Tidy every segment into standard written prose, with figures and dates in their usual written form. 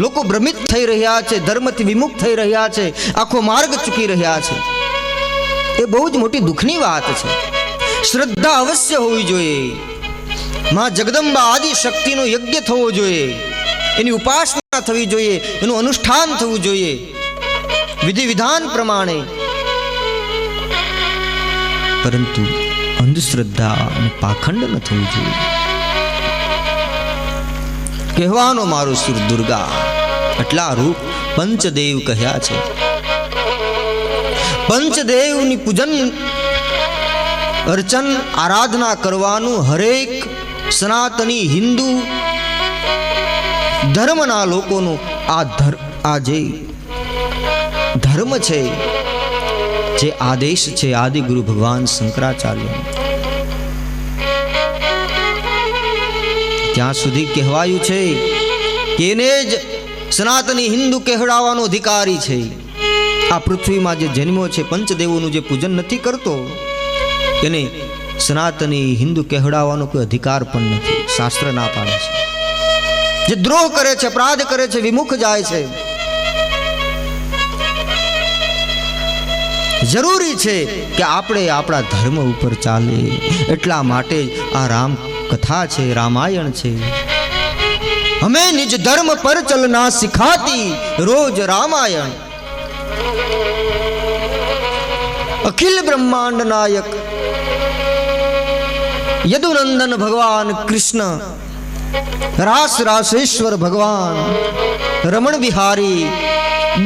લોકો ભ્રમિત થઈ રહ્યા છે, ધર્મથી વિમુખ થઈ રહ્યા છે, આખો માર્ગ ચૂકી રહ્યા છે. એ બહુ જ મોટી દુઃખની વાત છે. શ્રદ્ધા અવશ્ય હોવી જોઈએ. માં જગદંબા આદિ શક્તિનો યજ્ઞ થવો જોઈએ, એની ઉપાસના થવી જોઈએ, એનું અનુષ્ઠાન થવું જોઈએ વિધિ વિધાન પ્રમાણે. પરંતુ અંધશ્રદ્ધા અને પાખંડ ન થવું જોઈએ. કહેવાનો મારો સુર દુર્ગા આટલા રૂપ પંચદેવ કહ્યા છે. પંચદેવની પૂજન અર્ચન આરાધના કરવાનું હરેક સનાતની હિન્દુ ધર્મના લોકોનું આ જે ધર્મ છે, જે આદેશ છે આદિ ગુરુ ભગવાન શંકરાચાર્ય. ત્યાં સુધી કહેવાયું છે કે એને જ સનાતની હિન્દુ કહેવાવાનો અધિકારી છે. આ પૃથ્વીમાં જે જન્મ્યો છે, પંચદેવોનું જે પૂજન નથી કરતો એને સનાતની હિન્દુ કહેવાવાનો કોઈ અધિકાર પણ નથી. શાસ્ત્ર ના પાડે છે. જે દ્રોહ કરે છે, અપરાધ કરે છે, વિમુખ જાય છે. જરૂરી છે કે આપણે આપણા ધર્મ ઉપર ચાલે. એટલા માટે આ રામ કથા છે, રામાયણ છે. હમે નિજ ધર્મ પર ચલના સિખાતી રોજ રામાયણ. અખિલ બ્રહ્માંડ નાયક યદુનંદન ભગવાન કૃષ્ણ, રાસ રાસેશ્વર ભગવાન, રમણ બિહારી,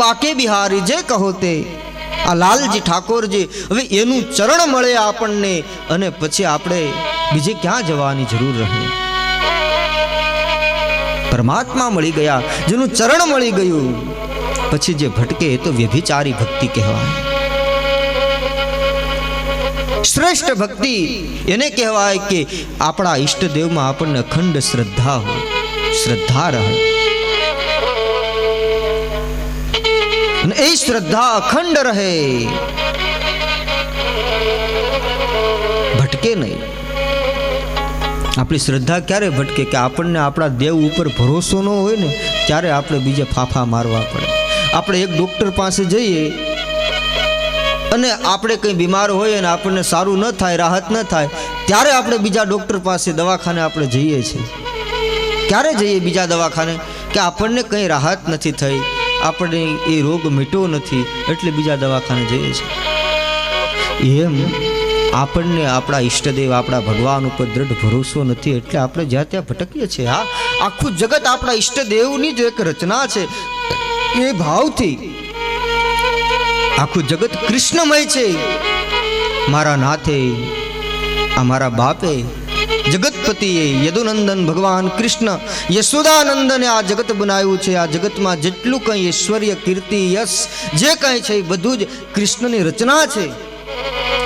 બાકે બિહારી, જે કહો તે આ લાલજી ઠાકોરજી. હવે એનું ચરણ મળે આપણને અને પછી આપણે બીજે ક્યાં જવાની જરૂર રહે. પરમાત્મા મળી ગયા, જેનું ચરણ મળી ગયું, પછી જે ભટકે એ તો વ્યભિચારી ભક્તિ કહેવાય. શ્રેષ્ઠ ભક્તિ એને કહેવાય કે આપણા ઈષ્ટદેવમાં આપણને અખંડ શ્રદ્ધા હોય, શ્રદ્ધા રહે. અને એ શ્રદ્ધા અખંડ રહે, ભટકે નહીં. આપણી શ્રદ્ધા ક્યારે ભટકે કે આપણને આપણા દેવ ઉપર ભરોસો ન હોય ને ત્યારે આપણે બીજે ફાફા મારવા પડે. આપણે એક ડૉક્ટર પાસે જઈએ અને આપણે કંઈ બીમાર હોઈએ અને આપણને સારું ન થાય, રાહત ન થાય, ત્યારે આપણે બીજા ડૉક્ટર પાસે દવાખાને આપણે જઈએ છીએ. ક્યારે જઈએ બીજા દવાખાને? કે આપણને કંઈ રાહત નથી થઈ, આપણને એ રોગ મીટ્યો નથી, એટલે બીજા દવાખાને જઈએ છીએ. એમ આપણને આપણા ઈષ્ટદેવ, આપણા ભગવાન ઉપર દ્રઢ ભરોસો નથી, એટલે આપણે જ્યાં ત્યાં ભટકીએ છીએ. હા, આખું જગત આપણા ઈષ્ટદેવની જ એક રચના છે. એ ભાવથી આખું જગત કૃષ્ણમય છે. મારા નાથે, આ મારા બાપે, જગતપતિએ, યદુનંદન ભગવાન કૃષ્ણ, યશોદાનંદને આ જગત બનાવ્યું છે. આ જગતમાં જેટલું કંઈ ઐશ્વર્ય, કીર્તિ, યશ જે કંઈ છે એ બધું જ કૃષ્ણની રચના છે.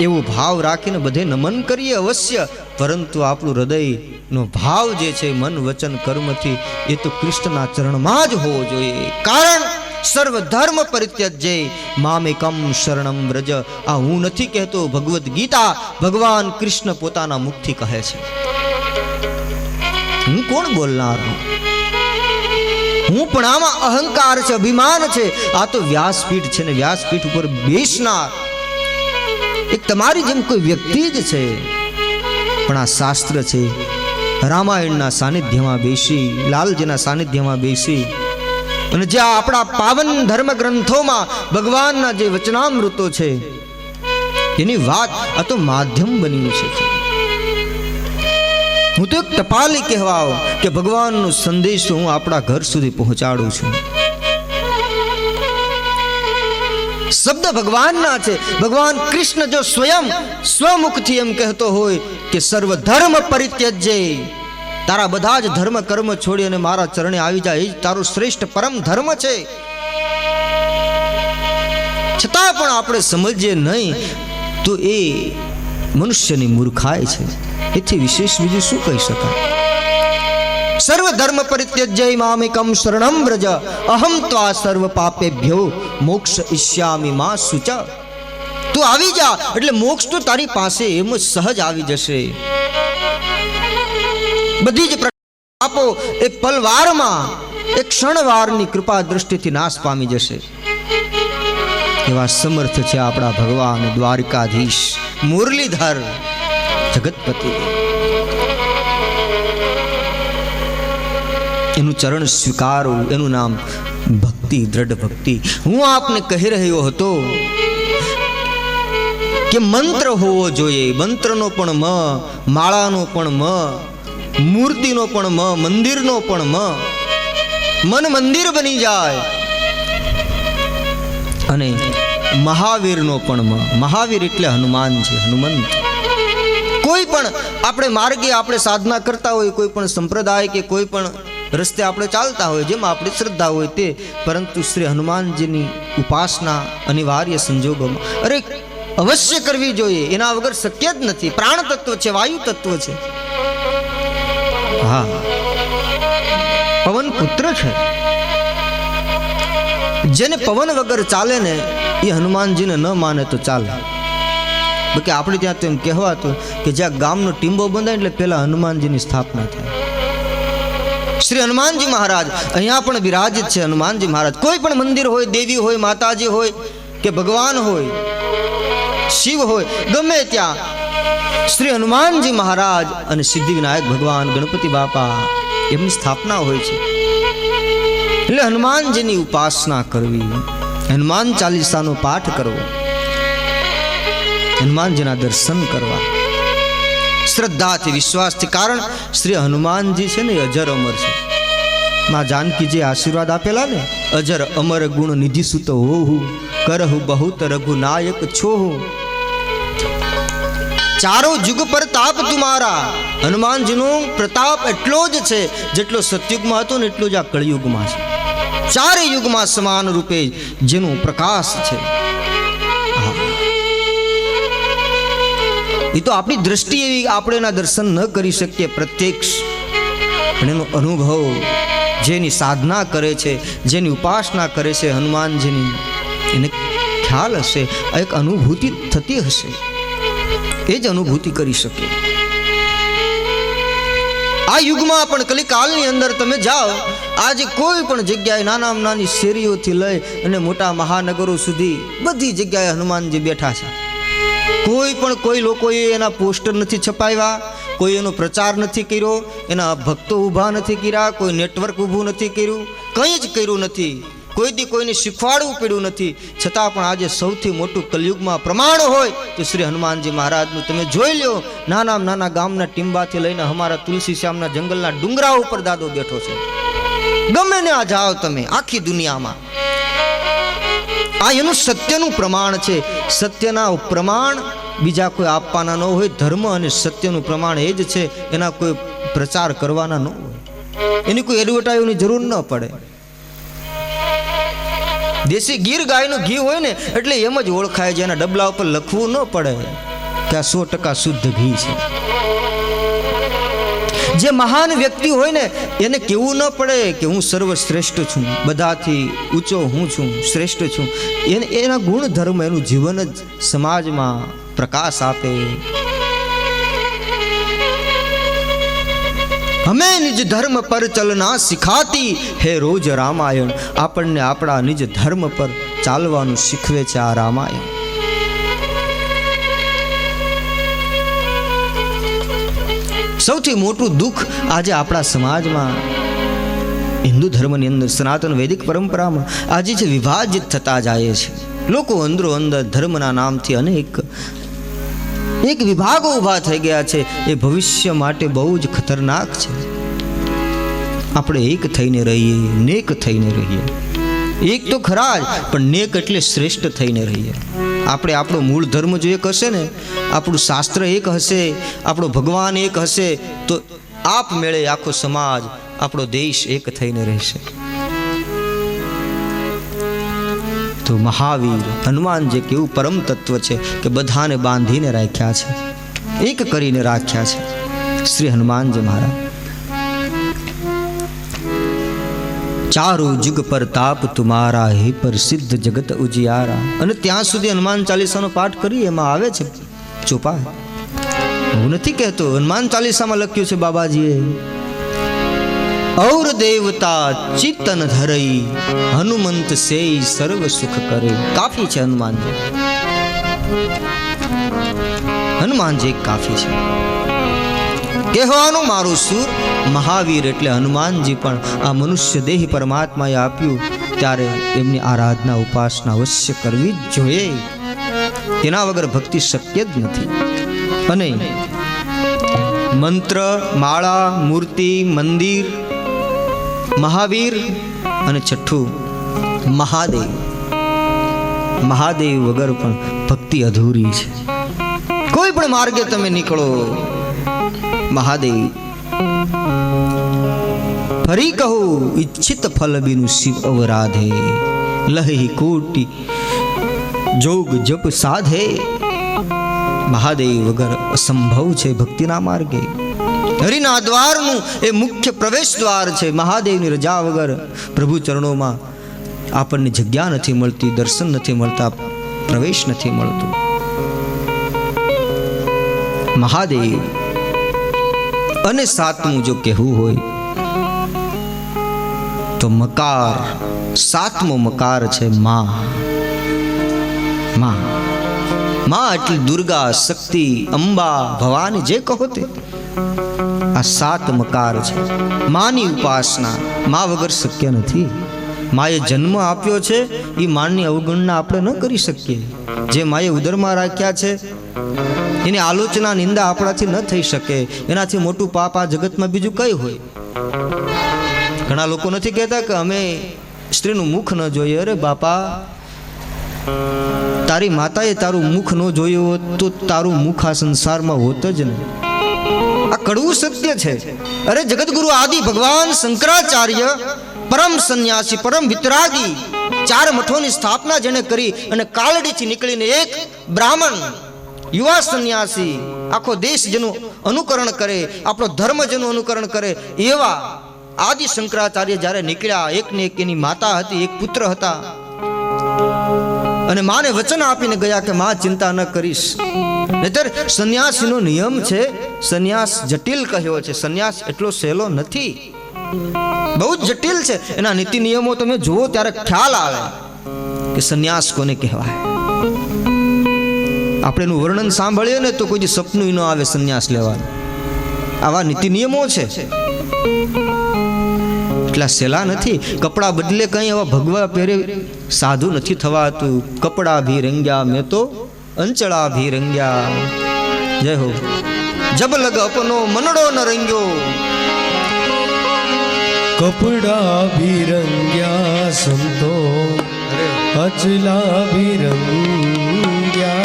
એવો ભાવ રાખીને બધે નમન કરીએ અવશ્ય, પરંતુ આપણું હૃદયનો ભાવ જે છે મન વચન કર્મથી એ તો કૃષ્ણના ચરણમાં જ હોવો જોઈએ. કારણ સર્વ ધર્મ પરિત્યજ્ય મામેકમ શરણમ વ્રજ. આ હું નથી કહેતો, ભગવદ્ ગીતા ભગવાન કૃષ્ણ પોતાના મુખથી કહે છે. હું કોણ બોલનાર? હું પણ આમાં અહંકાર છે, અભિમાન છે. આ તો વ્યાસપીઠ છે ને વ્યાસપીઠ ઉપર બેસનાર એક તમારી જેમ કોઈ વ્યક્તિ જ છે. પણ આ શાસ્ત્ર છે, રામાયણના સાનિધ્યમાં બેસી, લાલજીના સાનિધ્યમાં બેસી અને જે આપણા પાવન ધર્મ ગ્રંથોમાં ભગવાનના જે વચનામૃતો છે એની વાત આ તો માધ્યમ બન્યું છે. હું તો એક ટપાલી કહેવાઓ કે ભગવાનનો સંદેશો હું આપણા ઘર સુધી પહોંચાડું છું. શબ્દ ભગવાનના છે. ભગવાન કૃષ્ણ જો સ્વયં સ્વમુખથી એમ કહેતો હોય કે સર્વ ધર્મ પરિત્યજ્ય, તારા બધા જ ધર્મ કર્મ છોડી અને મારા ચરણે આવી જાય, એ જ તારો શ્રેષ્ઠ પરમ ધર્મ છે. છતાં પણ આપણે સમજીએ નહીં તો એ મનુષ્યની મૂર્ખાઈ છે. એથી વિશેષ બીજું શું કહી શકાય? સર્વ ધર્મ પરિત્યજ્ય મામેકમ શરણમ વ્રજ અહમ ત્વા સર્વ પાપેભ્યો મોક્ષ ઇષ્યામિ મા શુચ. તું આવી જા એટલે મોક્ષ તો તારી પાસે એમ જ સહજ આવી જશે. બધી જ પાપો એ પલવારમાં એક ક્ષણવારની કૃપા દૃષ્ટિથી નાશ પામી જશે. એવા સમર્થ છે આપણા ભગવાન દ્વારિકાધીશ, મુરલીધર, જગતપતિ. એનું ચરણ સ્વીકારો, એનું નામ ભક્તિ, દ્રઢ ભક્તિ. હું આપને કહી રહ્યો હતો કે મંત્ર હોવો જોઈએ. મંત્રનો પણ મ, માળાનો પણ મ, મૂર્તિનો પણ મ, મંદિરનો પણ મ. મન મંદિર બની જાય. અને મહાવીરનો પણ મ. મહાવીર એટલે હનુમાન છે, હનુમંત. કોઈ પણ આપણે માર્ગે આપણે સાધના કરતા હોય, કોઈ પણ સંપ્રદાય કે કોઈ પણ રસ્તે આપણે ચાલતા હોય, જેમાં આપણી શ્રદ્ધા હોય તે, પરંતુ શ્રી હનુમાનજીની ઉપાસના અનિવાર્ય સંજોગોમાં અરે અવશ્ય કરવી જોઈએ. એના વગર શક્ય જ નથી. પ્રાણ તત્વ છે, વાયુ તત્વ છે. હા, પવન પુત્ર છે. જેને પવન વગર ચાલે ને એ હનુમાનજીને ન માને તો ચાલે. કે આપણે ત્યાં તો એમ કહેવાતું કે જ્યાં ગામનો ટીંબો બંધાય એટલે પેલા હનુમાનજીની સ્થાપના થાય. શ્રી હનુમાનજી મહારાજ અહીંયા પણ બિરાજિત છે. હનુમાનજી મહારાજ કોઈ પણ મંદિર હોય, દેવી હોય, માતાજી હોય કે ભગવાન હોય, શિવ હોય, ગમે ત્યાં શ્રી હનુમાનજી મહારાજ અને સિદ્ધિ વિનાયક ભગવાન ગણપતિ બાપા એમની સ્થાપના હોય છે. એટલે હનુમાનજીની ઉપાસના કરવી, હનુમાન ચાલીસાનો પાઠ કરવો, હનુમાનજીના દર્શન કરવા શ્રદ્ધાથી, વિશ્વાસથી. કારણ શ્રી હનુમાનજી છે ને અજર અમર છે. માં જાનકીજી આશીર્વાદ આપેલા ને, અજર અમર ગુણ નિધિ સુત હોહુ, કરહુ બહુત રઘુનાયક છોહુ, ચારો યુગ પર તાપ તુમારા. હનુમાનજીનો પ્રતાપ એટલો જ છે જેટલો સતયુગમાં હતો ને એટલો જ આ કળિયુગમાં છે. ચારે યુગમાં સમાન રૂપે જેનો પ્રકાશ છે. એ તો આપણી દ્રષ્ટિ એવી, આપણે એના દર્શન ન કરી શકીએ પ્રત્યક્ષ, પણ એનો અનુભવ જેની સાધના કરે છે, જેની ઉપાસના કરે છે હનુમાનજીની, એને ખ્યાલ હશે, એક અનુભૂતિ થતી હશે. એ જ અનુભૂતિ કરી શકે. આ યુગમાં પણ કલિકાલની અંદર તમે જાઓ, આજે કોઈ પણ જગ્યાએ નાનામાં નાની શેરીઓથી લઈ અને મોટા મહાનગરો સુધી બધી જગ્યાએ હનુમાનજી બેઠા છે. કોઈ લોકોએ એના પોસ્ટર નથી છપાવ્યા, કોઈ એનો પ્રચાર નથી કર્યો, એના ભક્તો ઊભા નથી કર્યા, કોઈ નેટવર્ક ઊભું નથી કર્યું, કંઈ જ કર્યું નથી. કોઈ દી કોઈને શીખવાડવું પડ્યું નથી. છતાં પણ આજે સૌથી મોટું કલયુગમાં પ્રમાણ હોય તો શ્રી હનુમાનજી મહારાજનું તમે જોઈ લો. નાનામાં નાના ગામના ટીંબાથી લઈને અમારા તુલસી શ્યામના જંગલના ડુંગરા ઉપર દાદો બેઠો છે. ગમે ને આ જાઓ તમે આખી દુનિયામાં, આ એનું સત્યનું પ્રમાણ છે. સત્યના પ્રમાણ બીજા કોઈ આપવાના ન હોય. ધર્મ અને સત્યનું પ્રમાણ એ જ છે. એના કોઈ પ્રચાર કરવાના ન હોય, એની કોઈ એડવર્ટાઈઝની જરૂર ન પડે. દેશી ગીર ગાયનું ઘી હોય ને એટલે એમ જ ઓળખાય છે. એના ડબલા ઉપર લખવું ન પડે કે આ 100% શુદ્ધ ઘી છે. જે મહાન વ્યક્તિ હોય ને એને કેવું ન પડે કે હું સર્વશ્રેષ્ઠ છું, બધાથી ઊંચો હું છું, શ્રેષ્ઠ છું. એના ગુણ ધર્મ, એનું જીવન જ સમાજમાં પ્રકાશ આપે. હમે નિજ ધર્મ પર ચલના સિખાતી હે રોજ રામાયણ. આપણને આપણા નિજ ધર્મ પર ચાલવાનું શીખવે છે આ રામાયણ. સૌથી મોટું દુઃખ આજે આપણા સમાજમાં, હિન્દુ ધર્મની અંદર, સનાતન વૈદિક પરંપરામાં આજે જે વિભાજિત થતા જાય છે. લોકો અંદરો અંદર ધર્મના નામથી એક વિભાગો ઊભા થઈ ગયા છે. એ ભવિષ્ય માટે બહુ જ ખતરનાક છે. આપણે એક થઈને રહીએ, નેક થઈને રહીએ. એક તો ખરા જ, પણ નેક એટલે શ્રેષ્ઠ થઈને રહીએ. આપણે આપણો મૂળ ધર્મ જો એક હશે ને, આપણું શાસ્ત્ર એક હશે, આપણો ભગવાન એક હશે, તો આપમેળે આખો સમાજ, આપણો દેશ એક થઈને રહેશે. તો મહાવીર હનુમાન જે કેવું પરમ તત્વ છે કે બધાને બાંધીને રાખ્યા છે, એક કરીને રાખ્યા છે શ્રી હનુમાનજી મહારાજ. ચારો જુગ પર તાપ તુમારા, હે પ્રસિદ્ધ જગત ઉજિયારા. અને ત્યાં સુધી હનુમાન ચાલીસાનો પાઠ કરીએ એમાં આવે છે ચોપા. હું નથી કહેતો, હનુમાન ચાલીસામાં લખ્યું છે બાબાજીએ और देवता चित्तन धरई हनुमंत से सर्व सुख करे। काफी है हनुमान जी, हनुमान जी काफी है। કહેવાનું મારું સુર મહાવીર એટલે હનુમાનજી પણ આ મનુષ્ય દેહ પરમાત્માએ આપ્યું ત્યારે એમની આરાધના ઉપાસના અવશ્ય કરવી જ જોઈએ, તેના વગર ભક્તિ શક્ય જ નથી। અને મંત્ર, માળા, મૂર્તિ, મંદિર, મહાવીર અને છઠ્ઠું મહાદેવ, મહાદેવ વગર પણ ભક્તિ અધૂરી છે। કોઈ પણ માર્ગે તમે નીકળો મહાદેવ। ફરી કહું ઈચ્છિત ફલ બિनु શિવ અવરાધે, લહી કોટી જોગ જપ સાધે। મહાદેવ વગર અસંભવ છે ભક્તિના માર્ગે। હરિના દ્વારનું એ મુખ્ય પ્રવેશ દ્વાર છે। મહાદેવની રજા વગર પ્રભુ ચરણોમાં આપણને જગ્યા નથી મળતી, દર્શન નથી મળતા, પ્રવેશ નથી મળતો। મહાદેવ અને સાતમું જો કહેવું હોય તો મકાર, સાતમો મકાર છે માં। માં માં એટલે દુર્ગા, શક્તિ, અંબા, ભવાની જે કહો તે, આ સાત મકાર છે। માની ઉપાસના માં વગર શક્ય નથી। માએ જન્મ આપ્યો છે એ માની અવગણના આપણે ન કરી શકીએ। જે માએ ઉદરમાં રાખ્યા છે એની આલોચના, નિંદા આપણાથી ન થઈ શકે। એનાથી મોટું પાપ આ જગતમાં બીજું કઈ હોય? ઘણા લોકો નથી કહેતા કે અમે સ્ત્રીનું મુખ ન જોઈએ। અરે બાપા, તારી માતાએ તારું મુખ ન જોયું હોત તો તારું મુખ આ સંસારમાં હોત જ નહીં। આ કડવું સત્ય છે। અરે જગતગુરુ આદિ ભગવાન શંકરાચાર્ય, પરમ સંન્યાસી, પરમ વિતરાગી, 4 મઠોની સ્થાપના જેને કરી અને કાલડીથી નીકળીને એક બ્રાહ્મણ યુવા સંન્યાસી આખો દેશ જેનું અનુકરણ કરે, આપણો ધર્મ જેનું અનુકરણ કરે, એવા આદિ શંકરાચાર્ય જ્યારે નીકળ્યા, એકને એક એની માતા હતી, એક પુત્ર હતા, અને માને વચન આપીને ગયા કે માં ચિંતા ન કરીશ। નહીતર સંન્યાસીનો નિયમ છે, સંન્યાસ જટિલ કહ્યો છે, સંન્યાસ એટલો સહેલો નથી, બહુ જ જટિલ છે। એના નીતિ નિયમો તમે જુઓ ત્યારે ખ્યાલ આવે કે સંન્યાસ કોને કહેવાય। આપણે એનું વર્ણન સાંભળીએ ને તો કોઈ સપનું ન આવે સંન્યાસ લેવાનું। આવા નીતિ નિયમો છે, એટલા સહેલા નથી। કપડા બદલે કઈ એવા ભગવા પહેરે સાધુ નથી થવાતું। કપડા ભી રંગ્યા મેં તો અંચળા ભી રંગ્યા। જય હો। જબ લગ અપનો મનડો ન રંગ્યો, કપડા ભી રંગ્યા સંતો અચલા ભી રંગ્યા।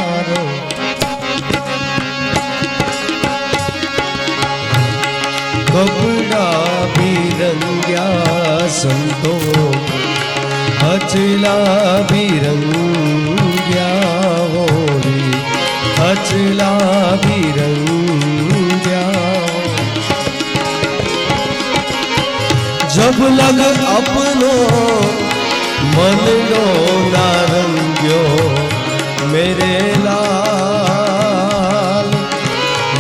કપડા ભી રંગ્યા સંતો અચલા ભી રંગ્યા હોરી, અચલા ભી રંગ્યા। जब लग अपनो मनडो ना रंग्यो, मेरे लाल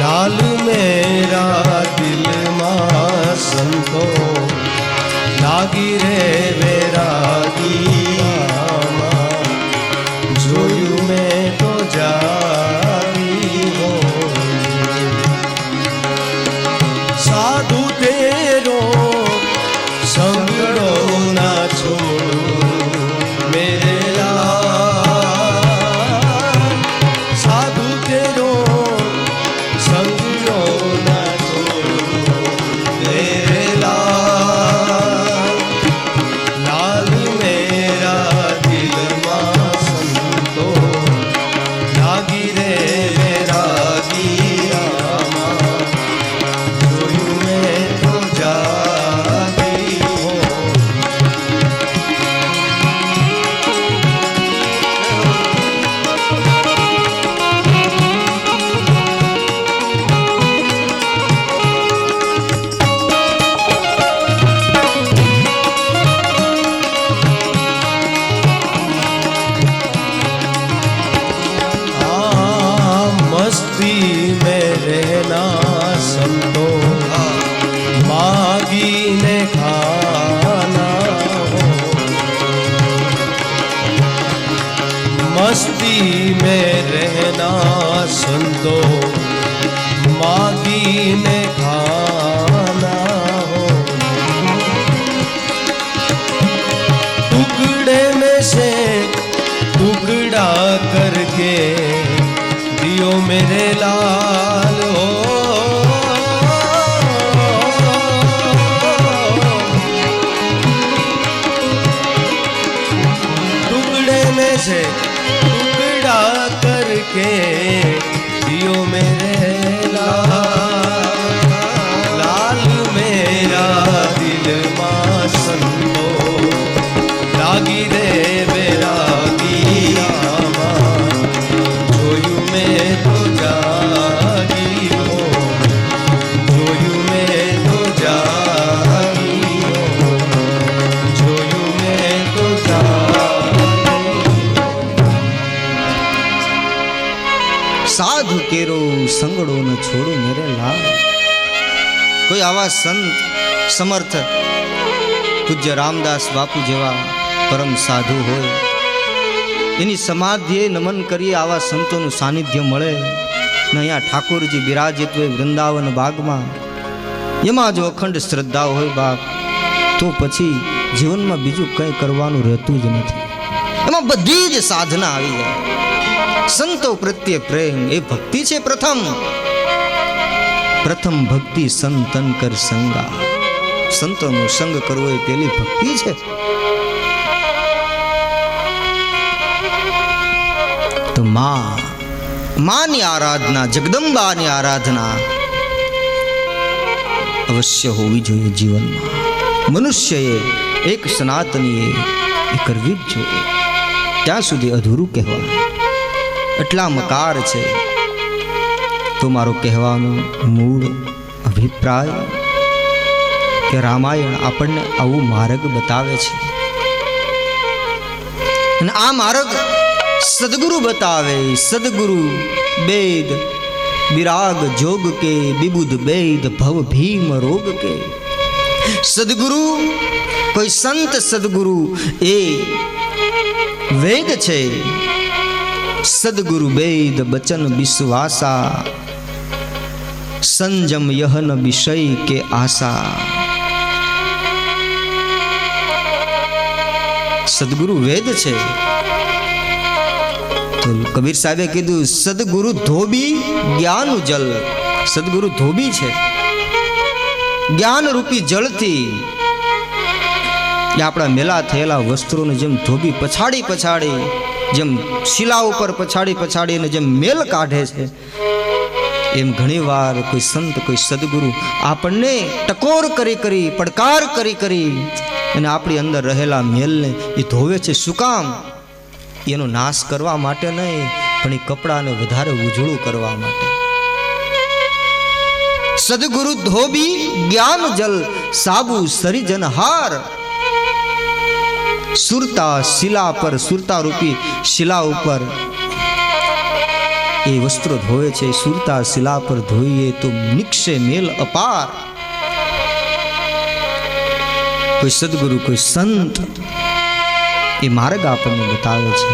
लाल मेरा दिल मां संतो लागी रे वैरागी। जोયું मैं तो जागी हो साधु तेरो સંગડો ના છોડ मागी में रहना संतो, मागी ने खाना हो। टुकड़े में से टुकड़ा करके दियो मेरे लाल हो। से टुकड़ा करके दियो मेरे लाल मेरा दिल मां संतो, लागी रे बैरागी आमा, जोयू में तो जागी हो, जोयू में तो जागी हो, जोयू में तो जागी। साधु केरो संगड़ो न छोड़ो मेरे लाल। कोई आवा संत समर्थ पूज्य रामदास बापू जेवा परम साधु होय, एनी समाधिए नमन करिए, आवा संतोનું સાનિધ્ય મળે ને અહીંયા ઠાકોરજી બિરાજિત હોય વૃંદાવન બાગમાં, એમાં જો અખંડ શ્રદ્ધા હોય બાપ, તો પછી જીવનમાં બીજું કંઈ કરવાનું રહેતું જ નથી. એમાં બધી જ સાધના આવી જાય. સંતો પ્રત્યે પ્રેમ એ ભક્તિ છે. પ્રથમ ભક્તિ સંતન કર સંગા. સંતોનો સંગ કરવો એ પેલી ભક્તિ છે. તો માની આરાધના, જગદંબાની આરાધના અવશ્ય હોવી જોઈએ જીવનમાં. મનુષ્યએ એક સનાતનીએ એ કરવી જ જોઈએ. ત્યાં સુધી અધૂરું કહેવાય. એટલા મકાર છે. તો મારો કહેવાનો મૂળ અભિપ્રાય કે રામાયણ આપણને આવું માર્ગ બતાવે છે, અને આ માર્ગ સદગુરુ બતાવે. સદગુરુ બેદ વિરાગ જોગ કે, વિબુધ બેદ ભવ ભીમ રોગ કે. સદગુરુ કોઈ સંત સદગુરુ એ વેદ છે. સદગુરુ વેદ બચન વિશ્વાસા, સંજમ યહન વિષય કે આશા. સદગુરુ વેદ છે. તો કબીર સાહેબે કીધું સદગુરુ ધોબી જ્ઞાન જલ. સદગુરુ ધોબી છે, જ્ઞાન રૂપી જળથી આપણા મેલા થયેલા વસ્ત્રોને જેમ ધોબી પછાડી પછાડી, જેમ શિલા ઉપર પછાડી પછાડીને જેમ મેલ કાઢે છે, એમ ઘણીવાર કોઈ સંત, કોઈ સદગુરુ આપણને ટકોર કરી કરી, પડકાર કરી કરી અને આપણી અંદર રહેલા મેલને એ ધોવે છે. શું કામ? એનો નાશ કરવા માટે નહીં, પણ એ કપડાને વધારે ઉજળું કરવા માટે. સદગુરુ ધોબી જ્ઞાન જલ, સાબુ સરિજન હાર. સુરતા શિલા પર, સુરતા રૂપી શિલા ઉપર એ વસ્ત્રો ધોવે છે. સુરતા શિલા પર ધોઈએ તો નિક્ષે મેલ અપાર. કોઈ સદગુરુ, કોઈ સંત એ માર્ગ આપણને બતાવે છે.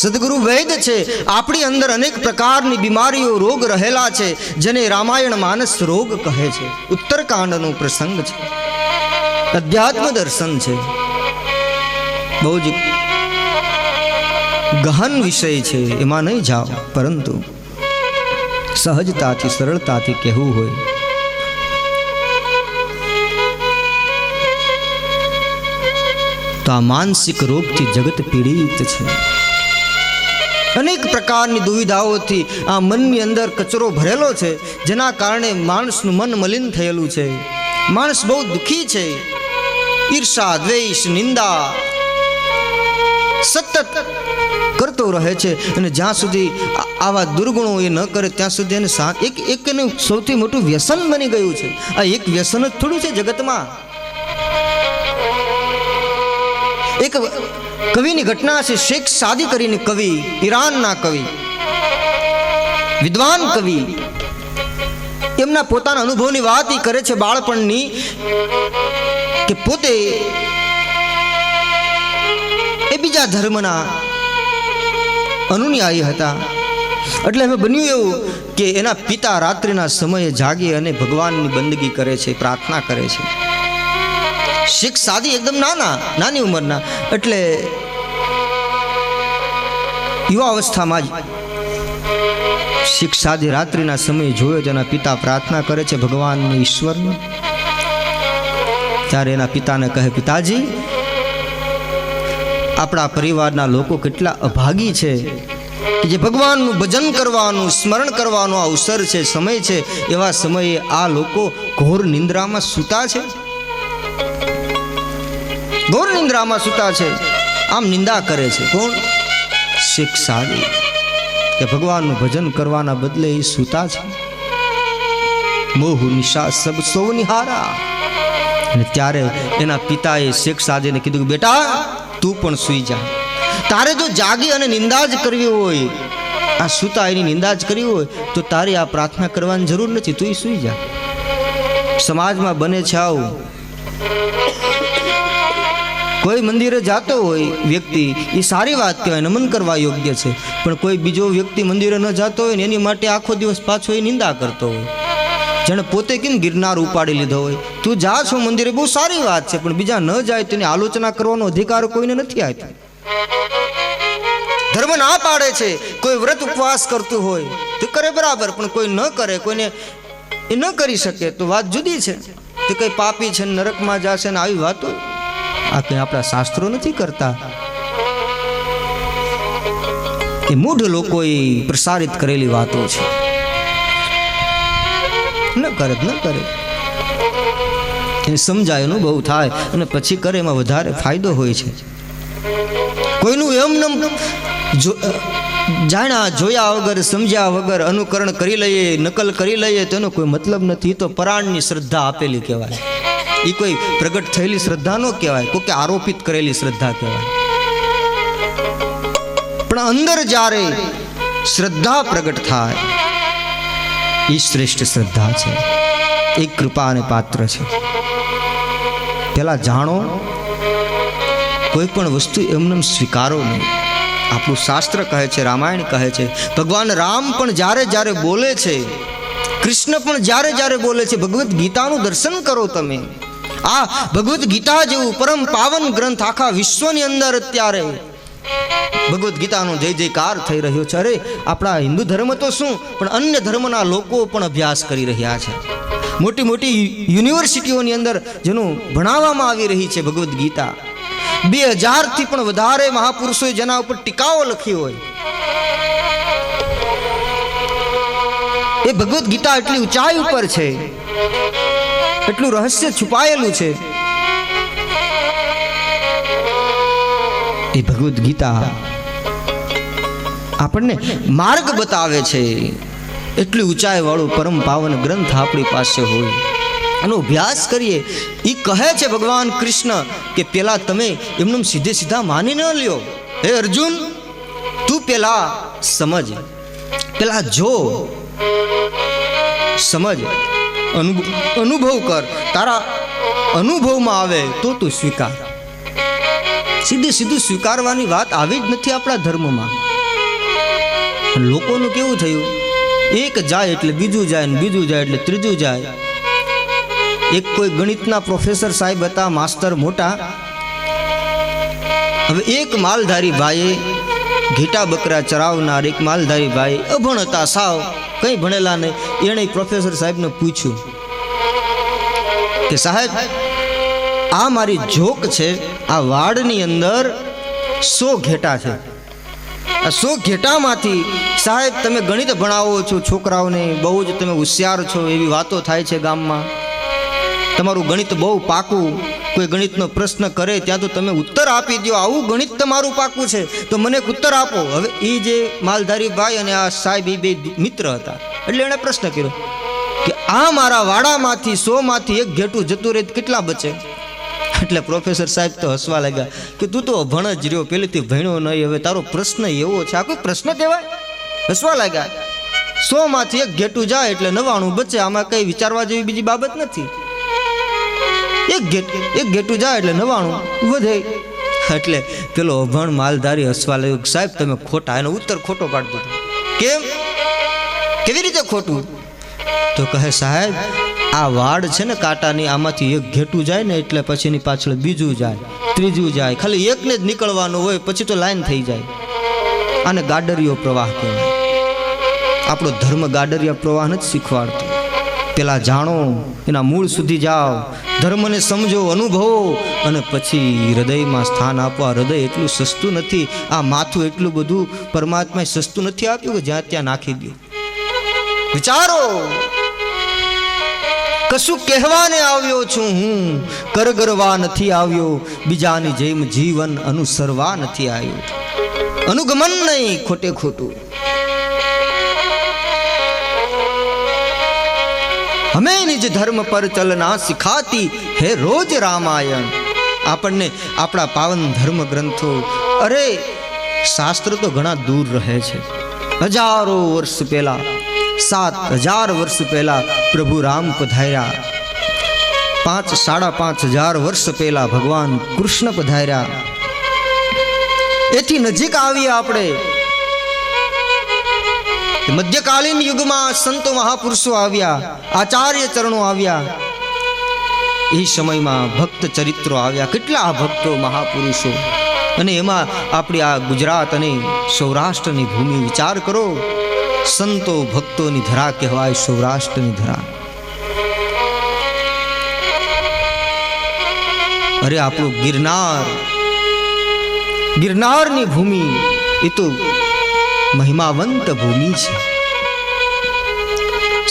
સદગુરુ વેદ છે. આપણી અંદર અનેક પ્રકારની બીમારીઓ, રોગ રહેલા છે, જેને રામાયણ માનસ રોગ કહે છે. ઉત્તરકાંડનો પ્રસંગ છે, અધ્યાત્મ દર્શન છે. બહુ જ ગહન વિષય છે, એમાં નહીં જાઓ, પરંતુ સહજતાથી, સરળતાથી કહેવું હોય તો આ માનસિક રોગથી જગત પીડિત છે. અનેક પ્રકારની દુવિધાઓથી આ મનની અંદર કચરો ભરેલો છે, જેના કારણે માણસનું મન મલિન થયેલું છે. માણસ બહુ દુઃખી છે. ઈર્ષા, દ્વેષ, નિંદા સતત કરતો રહે છે. અને જ્યાં સુધી આવા દુર્ગુણો એ ન કરે ત્યાં સુધી એને એક એનું સૌથી મોટું વ્યસન બની ગયું છે. આ એક વ્યસન જ થોડું છે જગતમાં. એક કવિની ઘટના છે. શેખ સાદી કરીને કવિ, ઈરાનના કવિ, વિદ્વાન કવિ, એમના પોતાના અનુભવની વાત એ કરે છે બાળપણની, કે પોતે એ બીજા ધર્મના અનુયાયી હતા. એટલે હવે બન્યું એવું કે એના પિતા રાત્રિના સમયે જાગી અને ભગવાનની બંદગી કરે છે, પ્રાર્થના કરે છે. શીખ સાદી એકદમ નાની ઉંમરના, એટલે યુવા અવસ્થામાં જ શીખ સાદી રાત્રિના સમયે જોયો તેના પિતા પ્રાર્થના કરે છે ભગવાનને, ઈશ્વરને. ત્યારે એના પિતાને કહે, પિતાજી, આપણા પરિવારના લોકો કેટલા અભાગી છે કે જે ભગવાનનું ભજન કરવાનું, સ્મરણ કરવાનો અવસર છે, સમય છે, એવા સમયે આ લોકો ઘોર નિંદ્રામાં સૂતા છે, ઘોર નિંદ્રામાં સૂતા છે. આમ નિંદા કરે છે કોણ? શીખ સાદી, કે ભગવાનનું ભજન કરવાના બદલે એ સૂતા છે. મોહ નિશા સબ સૌ નિહારા. અને ત્યારે એના પિતાએ શેખ સાદીને કીધું, બેટા તું પણ સૂઈ જા. તારે જો જાગી અને નિંદા જ કરવી હોય, આ સૂતા એની નિંદા જ કરવી હોય, તો તારે આ પ્રાર્થના કરવાની જરૂર નથી, તું સૂઈ જા. સમાજમાં બને છે આવું, કોઈ મંદિરે જાતો હોય વ્યક્તિ, એ સારી વાત કહેવાય, નમન કરવા યોગ્ય છે. પણ કોઈ બીજો વ્યક્તિ મંદિરે ન જાતો હોય ને એની માટે આખો દિવસ પાછો એ નિંદા કરતો હોય, જેને પોતે કેમ ગિરનાર ઉપાડી લીધો હોય. તું જા છો મંદિરે, બહુ સારી વાત છે, પણ બીજા ન જાય તેની આલોચના કરવાનો અધિકાર કોઈને નથી આપ્યો. ધર્મ ના પાડે છે. કોઈ વ્રત ઉપવાસ કરતું હોય તો કરે બરાબર, પણ કોઈ ન કરે, કોઈને એ ન કરી શકે તો વાત જુદી છે. તે કઈ પાપી છે, નરકમાં જશે ને આવી વાતો આ કઈ આપણા શાસ્ત્રો નથી કરતા. એ મૂઢ લોકોએ પ્રસારિત કરેલી વાતો છે. ન કરે એને સમજાય, અનુભવ થાય અને પછી કરે, એમાં વધારે ફાયદો હોય છે. કોઈનું એમ જાણ્યા જોયા વગર, સમજ્યા વગર અનુકરણ કરી લઈએ, નકલ કરી લઈએ, તેનો કોઈ મતલબ નથી. તો પરાણની શ્રદ્ધા આપેલી કહેવાય. એ કોઈ પ્રગટ થયેલી શ્રદ્ધા ન કહેવાય, કોઈ આરોપિત કરેલી શ્રદ્ધા કહેવાય. પણ અંદર જ્યારે શ્રદ્ધા પ્રગટ થાય, એ શ્રેષ્ઠ શ્રદ્ધા છે, એક કૃપા અને પાત્ર છે. પેલા જાણો, કોઈ પણ વસ્તુ એમને સ્વીકારો નહીં. આપણું શાસ્ત્ર કહે છે, રામાયણ કહે છે, ભગવાન રામ પણ જ્યારે જ્યારે બોલે છે, કૃષ્ણ પણ જ્યારે જ્યારે બોલે છે, ભગવદ્ ગીતાનું દર્શન કરો તમે. આ ભગવદ્ ગીતા જેવું પરમ પાવન ગ્રંથ આખા વિશ્વની અંદર અત્યારે ભગવદ્ ગીતાનો જય જયકાર થઈ રહ્યો છે. અરે આપણા હિન્દુ ધર્મ તો શું, પણ અન્ય ધર્મના લોકો પણ અભ્યાસ કરી રહ્યા છે. મોટી મોટી યુનિવર્સિટીઓની અંદર જેનું ભણાવવામાં આવી રહી છે ભગવદ્ ગીતા. 2000થી પણ વધારે મહાપુરુષોએ જેના ઉપર ટીકાઓ લખી હોય. એ ભગવદ્ ગીતા એટલી ઊંચાઈ ઉપર છે, એટલું રહસ્ય છુપાયેલું છે. એ ભગવદ્ ગીતા આપણને માર્ગ બતાવે છે. એટલી ઊંચાઈ વાળું પરમ પાવન ગ્રંથ આપણી પાસે હોય, આનો અભ્યાસ કરીએ. એ કહે છે ભગવાન કૃષ્ણ કે પેલા તમે એમને સીધે સીધા માની ન લ્યો. હે અર્જુન, તું પેલા સમજ, પેલા જો, સમજ, અનુભવ કર. તારા અનુભવમાં આવે તો તું સ્વીકાર. સીધું સ્વીકારવાની વાત આવી જ નથી આપણા ધર્મમાં. લોકોનું કેવું થયું, એક જાય એટલે બીજું જાય, ને બીજું જાય એટલે ત્રીજું જાય. એક કોઈ ગણિતના પ્રોફેસર સાહેબ હતા, માસ્ટર મોટા. હવે એક માલધારી ભાઈએ, ઘેટા બકરા ચરાવનાર એક માલધારી ભાઈ, અભણ હતા સાવ, કંઈ ભણેલા નહીં. એણે પ્રોફેસર સાહેબને પૂછ્યું કે સાહેબ, આ મારી જોક છે, આ વાડની અંદર 100 ઘેટા છે. આ 100 ઘેટામાંથી સાહેબ તમે ગણિત ભણાવો છો છોકરાઓને, બહુ જ તમે હોશિયાર છો એવી વાતો થાય છે ગામમાં. તમારું ગણિત બહુ પાકું, કોઈ ગણિતનો પ્રશ્ન કરે ત્યાં તો તમે ઉત્તર આપી દો. આવું ગણિત તમારું પાકું છે, તો મને એક ઉત્તર આપો. હવે એ જે માલધારી ભાઈ અને આ સાહેબ એ બે મિત્ર હતા, એટલે એણે પ્રશ્ન કર્યો કે આ મારા વાડામાંથી 100માંથી એક ઘેટું જતું રહે કેટલા બચે? એટલે પ્રોફેસર સાહેબ તો હસવા લાગ્યા કે તું તો ભણ જ રહ્યો, પેલેથી ભણ્યો નહીં, હવે તારો પ્રશ્ન એવો છે, આ કોઈ પ્રશ્ન કહેવાય? હસવા લાગ્યા. 100માંથી એક ઘેટું જાય એટલે 99 બચે, આમાં કઈ વિચારવા જેવી બીજી બાબત નથી. એક ઘેટું જાય એટલે 99 વધે. એટલે પેલો અભણ માલધારી હસવા લાગ્યો, સાહેબ તમે ખોટા. એનો ઉત્તર ખોટો પાડતો હતો. કેમ? કેવી રીતે ખોટું? તો કહે સાહેબ આ વાડ છે ને કાંટાની, આમાંથી એક ઘેટું જાય ને એટલે પછી એની પાછળ બીજું જાય, ત્રીજું જાય, ખાલી એકને જ નીકળવાનું હોય, પછી તો લાઈન થઈ જાય. આને ગાડરિયો પ્રવાહ કહેવાય. આપણો ધર્મ ગાડરિયા પ્રવાહ નથી શીખવાડતો. પેલા જાણો, એના મૂળ સુધી જાઓ, ધર્મને સમજો, અનુભવો, અને પછી હૃદયમાં સ્થાન આપો. આ હૃદય એટલું સસ્તું નથી, આ માથું એટલું બધું પરમાત્માએ સસ્તું નથી આપ્યું કે જ્યાં ત્યાં નાખી દો. વિચારો, કશું કહેવાને આવ્યો છું હું, કરગરવા નથી આવ્યો, બીજાની જેમ જીવન અનુસરવા નથી આવ્યો. અનુગમન નહીં, ખોટે ખોટું. હમે નિજ ધર્મ પર ચલના સિખાતી હે રોજ રામાયણ. આપણને આપણા પાવન ધર્મ ગ્રંથો, અરે શાસ્ત્ર તો ઘણા દૂર રહે છે. હજારો વર્ષ પહેલા, 7,000 વર્ષ પહેલા પ્રભુ રામ પધાર્યા. 5,500 વર્ષ પહેલા ભગવાન કૃષ્ણ પધાર્યા. એથી નજીક આવીએ આપણે. મધ્યકાલીન યુગમાં સંતો મહાપુરુષો આવ્યા, આચાર્ય ચરણો આવ્યા. એ સમયમાં ભક્ત ચરિત્રો આવ્યા. કેટલા ભક્તો મહાપુરુષો. અને એમાં આપણી આ ગુજરાત અને સૌરાષ્ટ્રની ભૂમિ વિચાર કરો. સંતો ભક્તોની ધરા કહેવાય સૌરાષ્ટ્રની ધરા. અરે આપણું ગિરનાર, ગિરનારની ભૂમિ એ તો મહિમાવંત ભૂમિ છે,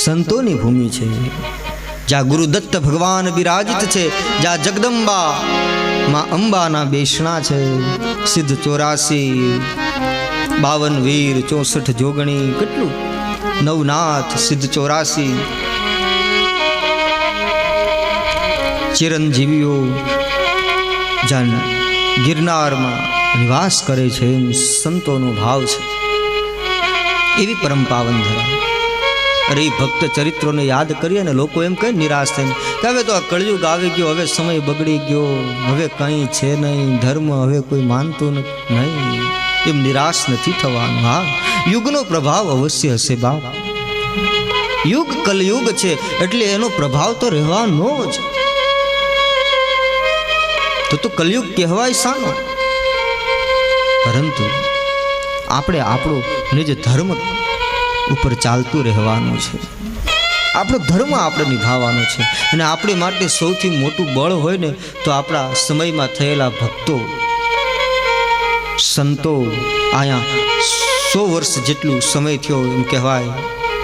સંતોની ભૂમિ છે. જ્યાં ગુરુદત્ત ભગવાન બિરાજિત છે, જ્યાં જગદંબા માં અંબાના બેસણા છે. સિદ્ધ 84, 52 વીર, 64 જોગણી, કેટલું નવનાથ, સિદ્ધ 84 ચિરંજીવીઓ જ્યાં ગિરનારમાં નિવાસ કરે છે, એમ સંતોનો ભાવ છે. એવી પરમ પાવન ધરા. અરે ભક્ત ચરિત્રોને યાદ કરીએ ને, લોકો એમ કહે નિરાશ થઈને કે હવે તો આ કળયુગ આવી ગયો, હવે સમય બગડી ગયો, હવે કંઈ છે નહીં, ધર્મ હવે કોઈ માનતું નહીં. એમ નિરાશ નથી થવાનું. હા, યુગનો પ્રભાવ અવશ્ય હશે બાપ. યુગ કલયુગ છે એટલે એનો પ્રભાવ તો રહેવાનો જ. તો કલયુગ કહેવાય શાનો? પરંતુ આપણે આપણો નિજ ધર્મ ઉપર ચાલતું રહેવાનું છે. આપણો ધર્મ આપણે નિભાવવાનો છે. અને આપણે માટે સૌથી મોટું બળ હોય ને તો આપણા સમયમાં થયેલા ભક્તો, સંતો. અહીંયા 100 વર્ષ જેટલું સમય થયો એમ કહેવાય.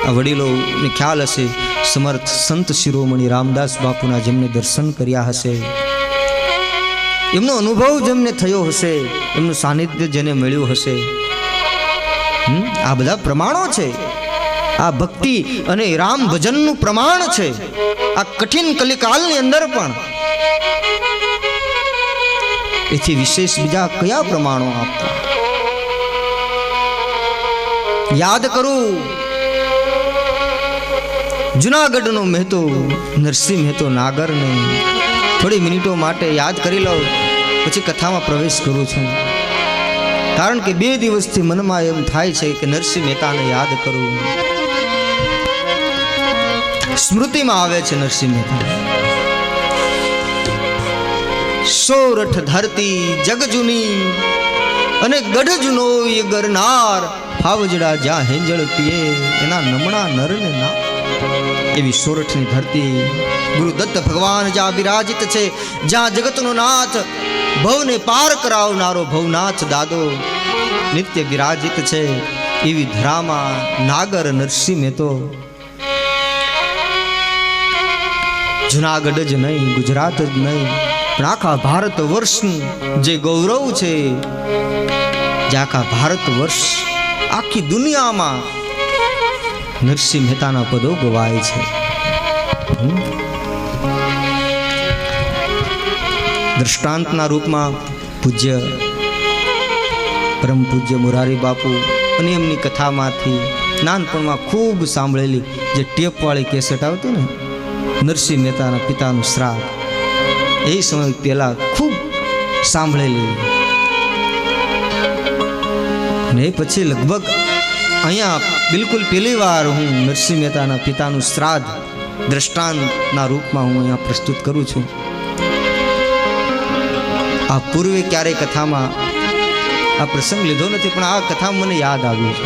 આ વડીલોને ખ્યાલ હશે, સમર્થ સંત શિરોમણી રામદાસ બાપુના જેમને દર્શન કર્યા હશે, એમનો અનુભવ જેમને થયો હશે, એમનું સાનિધ્ય જેને મળ્યું હશે. આ બધા પ્રમાણો છે. આ ભક્તિ અને રામ ભજનનું પ્રમાણ છે. આ કઠિન કલિકાલની અંદર પણ એથી વિશેષ બીજા કયા પ્રમાણો આપતા? યાદ કરું, જુનાગઢનો મહેતો નરસિંહ મહેતો નાગરને થોડી મિનિટો માટે યાદ કરી લો, પછી કથામાં પ્રવેશ કરું છું. કારણ કે 2 દિવસથી મનમાં એમ થાય છે કે નરસિંહ મહેતાને યાદ કરું. સ્મૃતિમાં આવે છે નરસિંહ મહેતા. સોરઠ ધરતી જગ જૂની અને ગઢ જૂનો એ ગરનાર, ફાવજડા જ્યાં હેંજળ પીએ એના નમણા નરને ના. એવી સોરઠની ધરતી ગુરુદત્ત ભગવાન જ્યાં બિરાજિત છે, જ્યાં જગતનો નાથ, ભવને પાર કરાવનારો ભવનાથ દાદો નિત્ય બિરાજિત છે. એવી ધરામાં નાગર નરસિંહ મહેતો જુનાગઢ જ નહીં, ગુજરાત જ નહીં, પણ આખા ભારત વર્ષનું જે ગૌરવ છે, જે આખા ભારત વર્ષ, આખી દુનિયામાં નરસિંહ મહેતાના પદો ગવાય છે. દ્રષ્ટાંતના રૂપમાં પૂજ્ય પરમ પૂજ્ય મોરારી બાપુ અને એમની કથામાંથી નાનપણમાં ખૂબ સાંભળેલી જે ટેપવાળી કેસેટ આવતી ને, નરસિંહ મહેતાના પિતાનું શ્રાદ્ધ, એ સમય પહેલાં ખૂબ સાંભળેલી ને પછી લગભગ અહીંયા બિલકુલ પહેલી વાર હું નરસિંહ મહેતાના પિતાનું શ્રાદ્ધ દ્રષ્ટાંતના રૂપમાં હું અહીંયા પ્રસ્તુત કરું છું. આ પૂર્વે ક્યારેય કથામાં આ પ્રસંગ લીધો નથી, પણ આ કથા મને યાદ આવ્યું છે.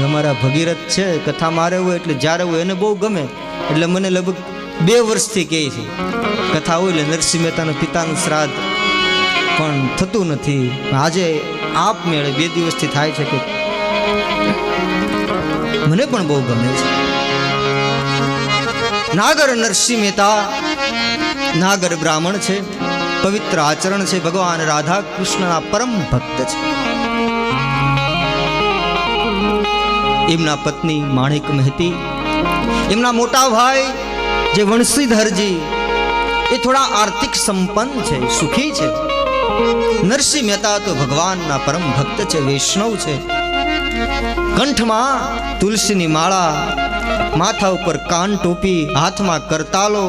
અમારા ભગીરથ છે, કથા મારે હોય એટલે જ્યારે હોય એને બહુ ગમે, એટલે મને લગભગ 2 વર્ષથી કહે છે કથા હોય એટલે નરસિંહ મહેતાના પિતાનું શ્રાદ્ધ, પણ થતું નથી. આજે આપ મેળે 2 દિવસથી થાય છે કે મને પણ બહુ ગમે છે. નાગર નરસિંહ મહેતા નાગર બ્રાહ્મણ છે, પવિત્ર આચરણ છે, ભગવાન રાધા કૃષ્ણના પરમ ભક્ત છે. એમના પત્ની માણિક મહેતી, એમના મોટા ભાઈ જે વંશીધરજી એ થોડા આર્થિક સંપન્ન છે, સુખી છે. નરસિંહ મહેતા તો ભગવાનના પરમ ભક્ત છે, વૈષ્ણવ છે. કંઠમાં તુલસીની માળા, માથા ઉપર કાન ટોપી, હાથમાં કરતાલો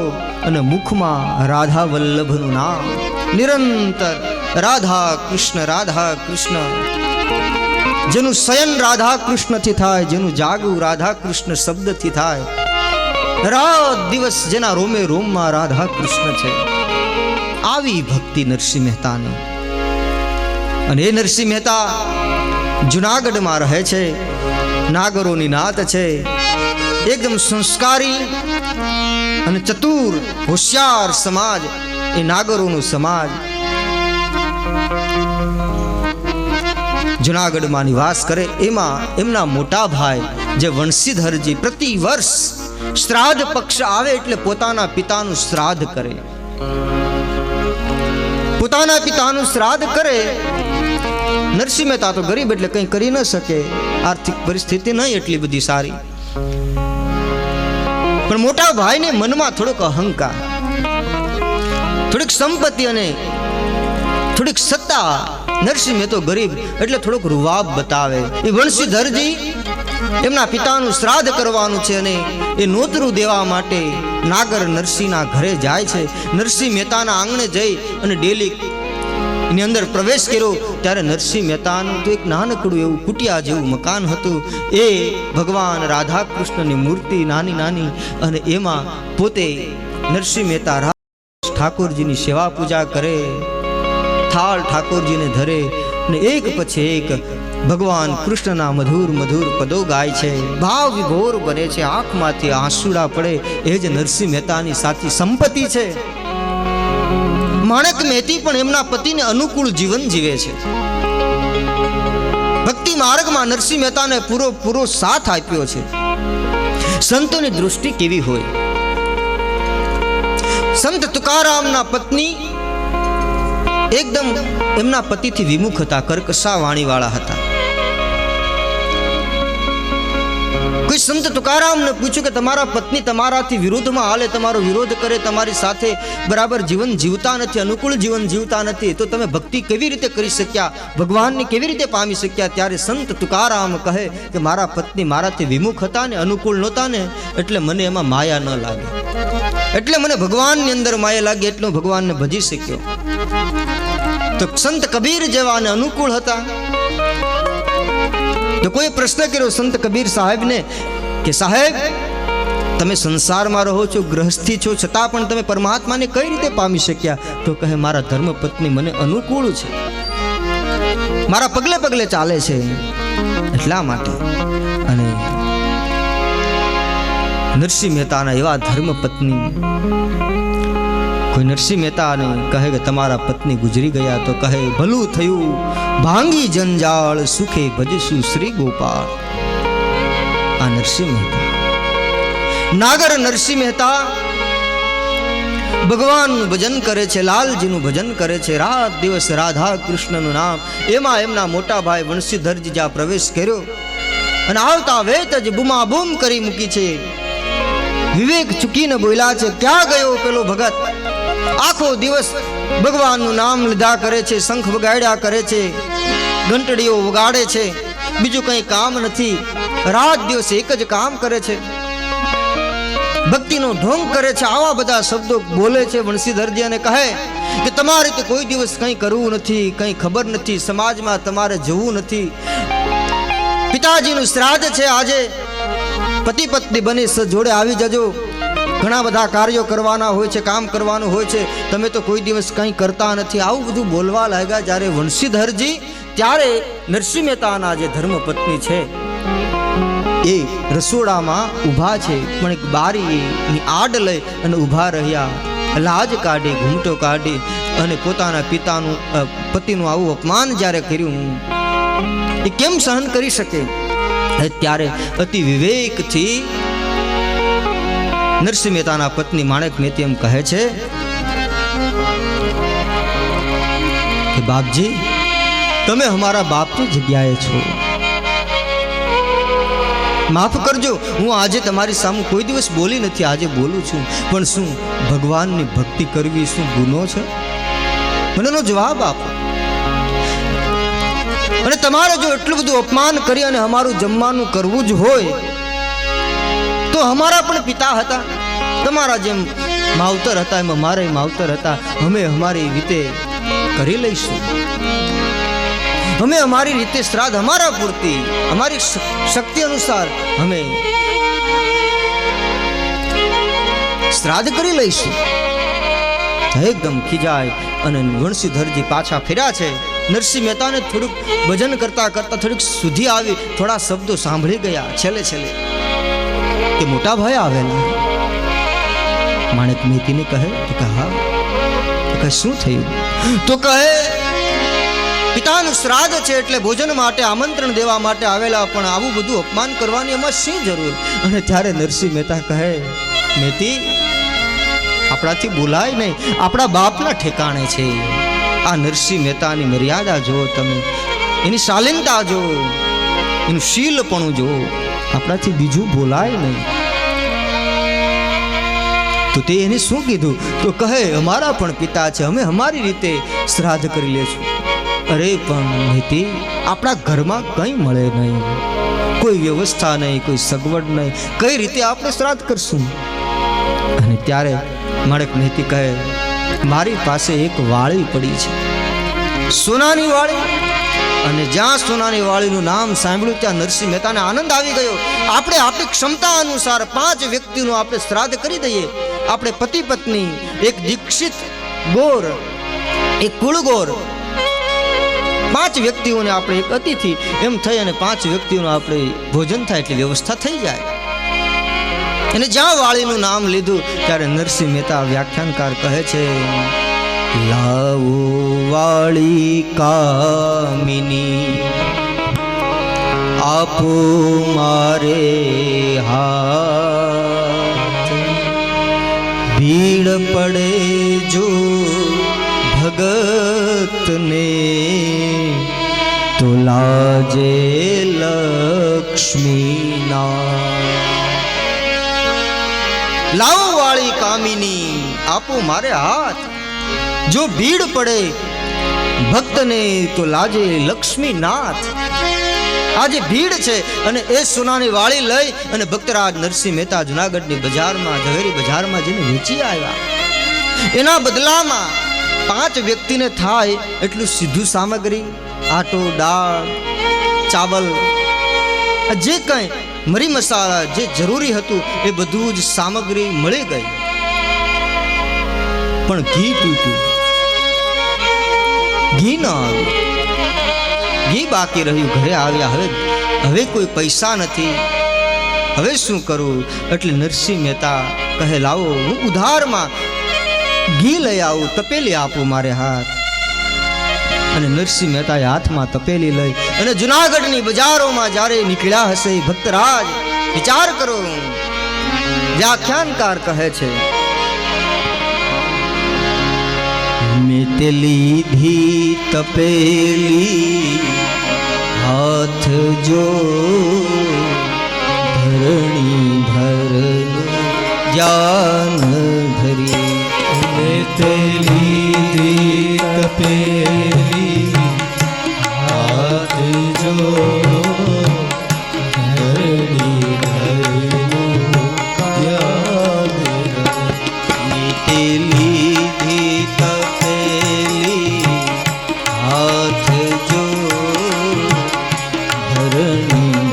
અને મુખમાં રાધા વલ્લભનું નામ. નિરંતર રાધા કૃષ્ણ. જેનું શયન રાધા કૃષ્ણથી થાય, જેનું જાગવું રાધા કૃષ્ણ શબ્દથી થાય, રાત દિવસ જેના રોમે રોમમાં રાધા કૃષ્ણ છે. આવી ભક્તિ નરસિંહ મહેતાની. અને એ નરસિંહ મહેતા જુનાગઢમાં રહે છે, નાગરોની નાત છે, એકદમ સંસ્કારી અને ચતુર હોશિયાર સમાજ એ નાગરોનો સમાજ. જુનાગઢમાં નિવાસ કરે. એમાં એમના મોટા ભાઈ જે વંશીધરજી પ્રતિ વર્ષ શ્રાદ્ધ પક્ષ આવે એટલે પોતાના પિતાનું શ્રાદ્ધ કરે. પોતાના પિતાનું શ્રાદ્ધ કરે. નરસિંહ મહેતા તો ગરીબ એટલે કંઈ કરી ન શકે, આર્થિક પરિસ્થિતિ નહીં એટલી બધી સારી, પણ મોટા ભાઈને મનમાં થોડોક અહંકાર, થોડીક સંપત્તિ અને થોડીક સત્તા. નરસિંહ મહેતો ગરીબ એટલે થોડોક રૂવાબ બતાવે. એ વંશીધરજી એમના પિતાનું શ્રાદ્ધ કરવાનું છે અને એ નોતરું દેવા માટે નાગર નરસિંહના ઘરે જાય છે. નરસિંહ મહેતાના આંગણે જઈ અને ડેલી એની અંદર પ્રવેશ કર્યો ત્યારે નરસિંહ મહેતાનું તો એક નાનકડું એવું કુટિયા જેવું મકાન હતું. એ ભગવાન રાધા કૃષ્ણની મૂર્તિ નાની નાની, અને એમાં પોતે નરસિંહ મહેતા ઠાકોરજીની સેવા પૂજા કરે, થાળ ઠાકોરજીને ધરે ને એક પછી એક ભગવાન કૃષ્ણના મધુર મધુર પદો ગાય છે. ભાવ વિભોર બને છે, આંખમાંથી આંસુડા પડે. એ જ નરસિંહ મહેતાની સાચી સંપત્તિ છે. માણક મહેતી પણ એમના પતિને અનુકૂળ જીવન જીવે છે. ભક્તિ માર્ગમાં નરસિંહ મહેતાને પૂરો સાથ આપ્યો છે. સંતોની દૃષ્ટિ કેવી હોય? સંત તુકારામના પત્ની એકદમ એમના પતિથી વિમુખ હતા, કર્કશા વાણી વાળા હતા. કોઈ સંત તુકારામને પૂછ્યું કે તમારા પત્ની તમારાથી વિરોધમાં હાલે, તમારો વિરોધ કરે, તમારી સાથે બરાબર જીવન જીવતા નથી, અનુકૂળ જીવન જીવતા નથી, તો તમે ભક્તિ કેવી રીતે કરી શક્યા, ભગવાનને કેવી રીતે પામી શક્યા? ત્યારે સંત તુકારામ કહે કે મારા પત્ની મારાથી વિમુખ હતા ને, અનુકૂળ નહોતા ને, એટલે મને એમાં માયા ન લાગે, એટલે મને ભગવાનની અંદર માયા લાગી, એટલું ભગવાનને ભજી શક્યો. તો સંત કબીર જેવા ને અનુકૂળ હતા. તો કોઈ પ્રશ્ન કર્યો સંત કબીર સાહેબને કે સાહેબ, તમે સંસારમાં રહો છો, ગ્રહસ્થી છો, છતાં પણ તમે પરમાત્માને કઈ રીતે પામી શક્યા? તો કહે મારા ધર્મપત્ની મને અનુકૂળ છે, મારા પગલે પગલે ચાલે છે, એટલા માટે. અને નરસિંહ મહેતાના એવા ધર્મપત્ની, કોઈ નરસિંહ મહેતાને કહે કે તમારા પત્ની ગુજરી ગયા, તો કહે ભલું થયું ભાંગી જંજાળ, સુખે ભજશું શ્રી ગોપાલ. આ નરસિંહ મહેતા, નાગર નરસિંહ મહેતા ભગવાનનું ભજન કરે છે, લાલજીનું ભજન કરે છે, રાત દિવસ રાધા કૃષ્ણનું નામ. એમાં એમના મોટા ભાઈ વંશીધરજી જ્યાં પ્રવેશ કર્યો અને આવતા વેત જ બૂમાબૂમ કરી મૂકી છે. વિવેક ચૂકીને બોલ્યા છે, ક્યાં ગયો પેલો ભગત? આખો દિવસ ભગવાનનું નામ લીધા કરે છે, શંખ વગાડ્યા કરે છે, ઘંટડીઓ વગાડે છે, બીજું કંઈ કામ નથી. રાત દિવસ એક જ કામ કરે છે, ભક્તિનો ઢોંગ કરે છે. આવા બધા શબ્દો બોલે છે. વંશીધરજી અને કહે કે તમારે તો કોઈ દિવસ કંઈ કરવું નથી, કંઈ ખબર નથી, સમાજમાં તમારે જવું નથી, પિતાજીનું શ્રાદ્ધ છે આજે, પતિ પત્ની બની જોડે આવી જજો. ઘણા બધા કાર્યો કરવાના હોય છે, કામ કરવાનું હોય છે, તમે તો કોઈ દિવસ કંઈ કરતા નથી. આવું બધું બોલવા લાગ્યા જ્યારે વંશીધરજી. ત્યારે નરસિંહ મહેતાના જે ધર્મપત્ની છે એ રસોડામાં ઊભા છે, પણ એક બારીની આડ લઈ અને ઊભા રહ્યા. લાજ કાઢી, ઘૂંટો કાઢી અને પોતાના પિતાનું પતિનું આવું અપમાન જ્યારે કર્યું એ કેમ સહન કરી શકે? ત્યારે અતિ વિવેકથી નરસિંહ મહેતાના પત્ની માણેક મહેતી એમ કહે છે કે બાપજી, તમે અમારા બાપની જગ્યાએ છો, માફ કરજો. હું આજે તમારી સામે કોઈ દિવસ બોલી નથી, આજે બોલું છું. પણ શું ભગવાનની ભક્તિ કરવી શું ગુનો છે? મને એનો જવાબ આપો. અને તમારે જો એટલું બધું અપમાન કરી અને અમારું જમવાનું કરવું જ હોય તો અમારા પણ પિતા હતા, તમારા જેમ માવતર હતા એમ અમારા માવતર હતા. અમે અમારી રીતે કરી લઈશું, અમે અમારી રીતે શ્રાદ્ધ અમારા પૂરતી અમારી શક્તિ અનુસાર અમે શ્રાદ્ધ કરી લઈશું. એકદમ ખીજાય અને વંશીધરજી પાછા ફર્યા છે. નરસિંહ મહેતાને થોડુંક ભજન કરતા કરતા થોડીક સુધી આવી, થોડા શબ્દો સાંભળી ગયા. છેલ્લે કે મોટા ભાઈ આવેલા. માણેક મહેતીને કહે કે હા. તો કહે શું થયું? તો કહે પિતાનું શ્રાદ્ધ છે એટલે ભોજન માટે આમંત્રણ દેવા માટે આવેલા, પણ આવું બધું અપમાન કરવાની એમાં શી જરૂર? અને ત્યારે નરસિંહ મહેતા કહે, મહેતી, આપણાથી બોલાય નહીં, આપણા બાપના ઠેકાણે છે. આ નરસિંહ મહેતાની મર્યાદા જુઓ તમે, એની શાલીનતા જુઓ, એનું શીલપણું જુઓ. આપણાથી બીજું બોલાય નહીં. તો તે એને શું કીધું? તો કહે અમારા પણ પિતા છે, અમે અમારી રીતે શ્રાદ્ધ કરી લેશું. અરે પણ મહેતી, આપણા ઘરમાં કંઈ મળે નહીં, કોઈ વ્યવસ્થા નહીં, કોઈ સગવડ નહીં, કઈ રીતે આપણે શ્રાદ્ધ કરશું? અને ત્યારે માણેક મહેતી કહે, મારી પાસે એક વાળી પડી છે, સોનાની વાળી. અને જ્યાં સોનાની વાળીનું નામ સાંભળ્યું ત્યાં નરસિંહ મહેતાને આનંદ આવી ગયો. આપણે આપણી ક્ષમતા અનુસાર 5 વ્યક્તિનું આપણે શ્રાદ્ધ કરી દઈએ. આપણે પતિ પત્ની, એક દીક્ષિત ગોર, એક કુળગોર, 5 વ્યક્તિઓને આપણે, એક અતિથિ, એમ થઈ અને 5 વ્યક્તિઓનું આપણે ભોજન થાય એટલી વ્યવસ્થા થઈ જાય. અને જ્યાં વાળીનું નામ લીધું ત્યારે નરસિંહ મહેતા વ્યાખ્યાનકાર કહે છે, લાવો વાળી કામિની, આપો મારે હાથ. ભીડ પડે જો ભગતને તો લાજે લક્ષ્મીના. લાવો વાળી કામિની, આપો મારે હાથ. જો ભીડ પડે ભક્તને તો લાજે લક્ષ્મીનાથ. આજે ભીડ છે અને એ સોનાની વાળી લઈ અને ભક્તરાજ નરસિંહ મહેતા જુનાગઢની બજારમાં, ઝવેરી બજારમાં જઈને વેચી આવ્યા. એના બદલામાં 5 વ્યક્તિને થાય એટલું સીધું સામગ્રી, આટો, દાળ, ચાવલ, જે કંઈ મરી મસાલા જે જરૂરી હતું એ બધું જ સામગ્રી મળી ગઈ. પણ ઘી તૂટ્યું, ઘી ન આવ્યું, ઘી બાકી રહ્યું. ઘરે આવ્યા, હવે કોઈ પૈસા નથી, હવે શું કરવું? એટલે નરસિંહ મહેતા કહે, લાવો હું ઉધારમાં ઘી લઈ આવું, તપેલી આપું મારે હાથ. અને નરસિંહ મહેતાએ હાથમાં તપેલી લઈ અને જુનાગઢની બજારોમાં જ્યારે નીકળ્યા હશે, ભક્તરાજ વિચાર કરો. વ્યાખ્યાનકાર કહે છે, મેં તે લીધી તપેલી હાથ જો ધરણી ધરનું જ્ઞાન ધરી. મેં તે લીધી તપેલી હાથ જો ધરણી ધરનું જ્ઞાન ધરી. તે લીધી તપેલી હાથ જો ધરણી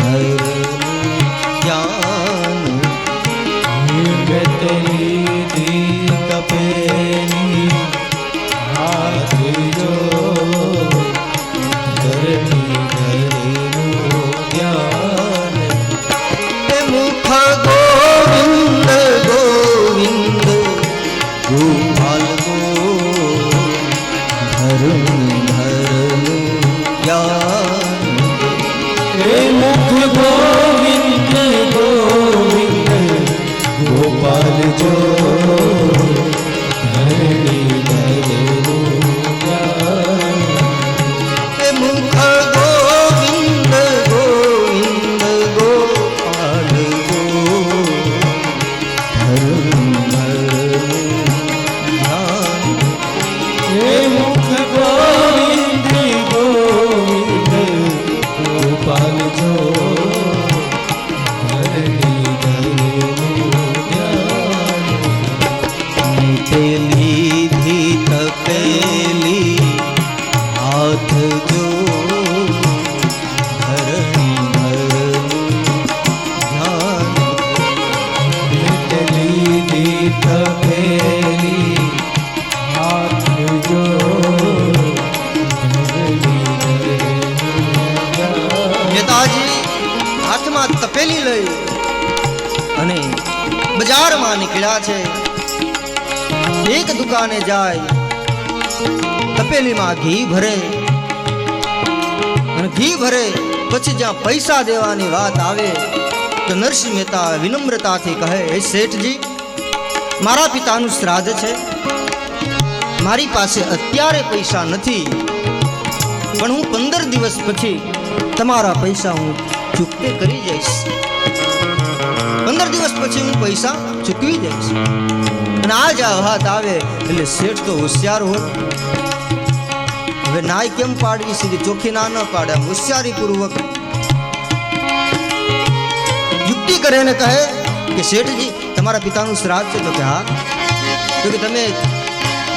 ધર્મધરનું જ્ઞાન હે મુખ ગોવિંદ ગોવિંદ ગોપાલ જો ધરણી ધરનું જ્ઞાન એ મુખ ગોવિંદ ગોવિંદ ગોપાલ ગો ધર્મધરનું જ્ઞાન હે મુખ ગોવિંદ ગોવિંદ ગોપાલ જો ધરણી ધરનું જ્ઞાન લીધી તપેલી હાથ જો ધરણી ધરનું જ્ઞાન લીધી તપેલી હાથ જો નેતાજી હાથમાં તપેલી લઈ અને બજારમાં નીકળ્યા છે. એક દુકાને જાય, તપેલીમાં ઘી ભરે અને ઘી ભરે પછી જ્યાં પૈસા દેવાની વાત આવે તો નરસિંહ મહેતા વિનમ્રતાથી કહે, હે શેઠજી, મારા પિતાનું શ્રાદ્ધ છે, મારી પાસે અત્યારે પૈસા નથી, પણ હું 15 દિવસ પછી તમારા પૈસા હું ચૂકતે કરી જઈશ. 15 દિવસ પછી હું પૈસા ચૂકવી જઈશ. અને આ જ આ વાત આવે એટલે શેઠ તો હોશિયાર હોય. હવે નાય કેમ પાડવી, સીધી ચોખ્ખી ના ન પાડે, હોશિયારી પૂર્વક યુક્તિ કરે ને કહે કે શેઠજી, તમારા પિતાનું શ્રાદ્ધ છે. તો કે હા. તો કે તમે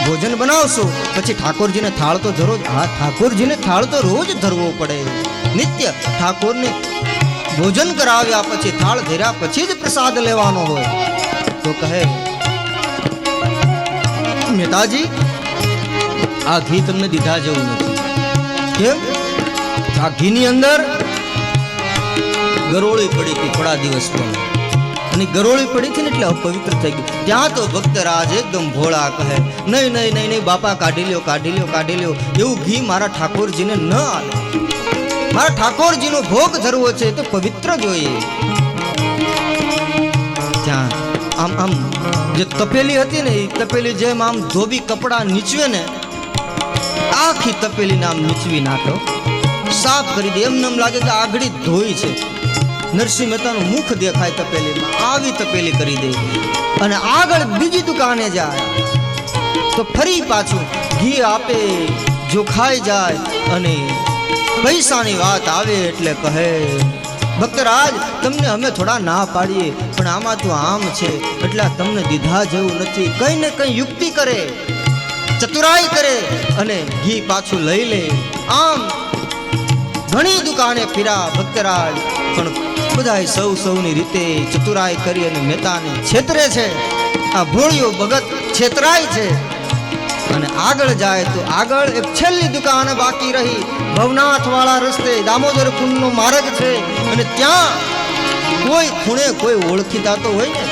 ભોજન બનાવશો પછી ઠાકોરજીને થાળ તો ધરો. હા, ઠાકોરજીને થાળ તો રોજ ધરવો પડે, નિત્ય. ઠાકોરને ભોજન કરાવ્યા પછી થાળ ધર્યા પછી જ પ્રસાદ લેવાનો હોય. તો કહે, મહેતાજી, આ ઘી તમને દીધા જેવું નથી. કેમ? આ ઘીની અંદર ગરોળી પડી હતી થોડા દિવસ પહેલા, અને ગરોળી પડી હતી ને એટલે અપવિત્ર થઈ ગઈ. ત્યાં તો ભક્તરાજ એકદમ ભોળા કહે, નહીં નહીં નહીં નહીં બાપા, કાઢી લ્યો કાઢી લ્યો કાઢી લ્યો, એવું ઘી મારા ઠાકોરજીને ન આવે. મારા ઠાકોરજીનો ભોગ ધરવો છે તો પવિત્ર જોઈએ. ત્યાં આમ આમ જે તપેલી હતી ને, એ તપેલી જેમ આમ ધોબી કપડા નીચવે ને, આખી તપેલી નામ નીચવી નાખ્યો, સાફ કરી દે. એમને એમ લાગે કે આગળી ધોઈ છે. નરસિંહ મહેતાનું મુખ દેખાય તપેલીમાં, આવી તપેલી કરી દે. અને આગળ બીજી દુકાને જાય તો ફરી પાછું ઘી આપે, જોખાઈ જાય. અને પૈસાની વાત આવે એટલે કહે, ભક્તરાજ, તમને અમે થોડા ના પાડીએ, પણ આમાં તો આમ છે એટલે તમને દીધા જેવું નથી. કઈ ને કઈ યુક્તિ કરે, ચતુરાઈ કરે અને ઘી પાછું લઈ લે. આમ ઘણી દુકાને ફર્યા ભક્તરાજ, પણ બધાય સૌ સૌની રીતે ચતુરાઈ કરી અને મહેતાને છેતરે છે. આ ભોળિયો ભગત છેતરાય છે. અને આગળ જાય તો આગળ એક છેલ્લી દુકાન બાકી રહી, ભવનાથ વાળા રસ્તે દામોદર કુંડનો માર્ગ છે. અને ત્યાં કોઈ ખૂણે કોઈ ઓળખીતા તો હોય ને,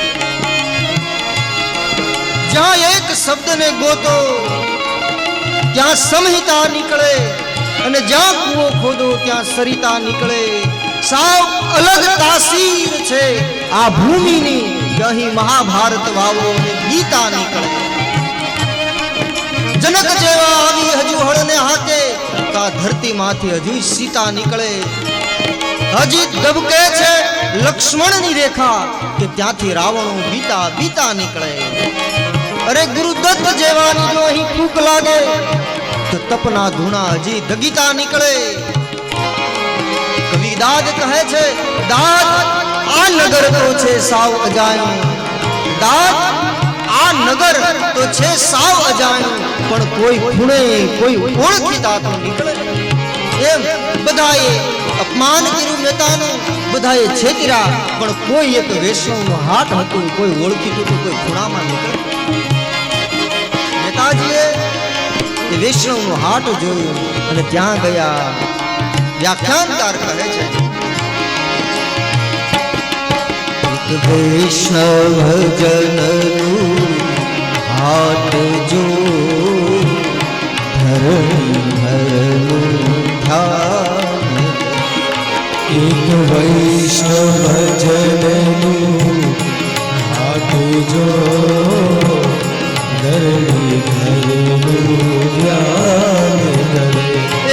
જ્યાં એક શબ્દને ગોતો ત્યાં સંહિતા નીકળે, અને જ્યાં કૂવો ખોદો ત્યાં સરિતા નીકળે. સાવ અલગ તાસીર છે આ ભૂમિની, અહીં મહાભારત વાવો અને ગીતા નીકળે. જનક જેવા આવી હજુ હળને હાકે, તો આ ધરતીમાંથી હજુ સીતા નીકળે. હજી દબકે છે લક્ષ્મણની રેખા, કે ત્યાંથી રાવણો બીતા બીતા નીકળે. અરે ગુરુદત્ત જેવાની જો અહીં ફૂંક લાગે તો તપના ધૂણા હજી દગીતા નીકળે. કવિ દાદ કહે છે, દાદ આ નગર તો છે સાવ અજાણ્યું, દાદ આ નગર તો છે સાવ અજાણ્યું, પણ કોઈ ખૂણે કોઈ ઓળખીતા તો નીકળે. એમ બધાએ અપમાન કર્યું મહેતાનું, બધાએ છેતર્યા, પણ કોઈ એક વૈષ્ણવનો હાથ હતું, કોઈ ઓળખીતું તો કોઈ ખૂણામાં નીકળે. મહેતાજીએ એ વૈષ્ણવનો હાથ જોયું અને ત્યાં ગયા. વ્યાખ્યાનકાર કહે છે, એક વૈષ્ણવ જનનું હાથ જો ધરણી હરનું ધ્યાન એક વૈષ્ણવજનનું હાથ જો ધરણી ધરનું ધ્યાન ધરે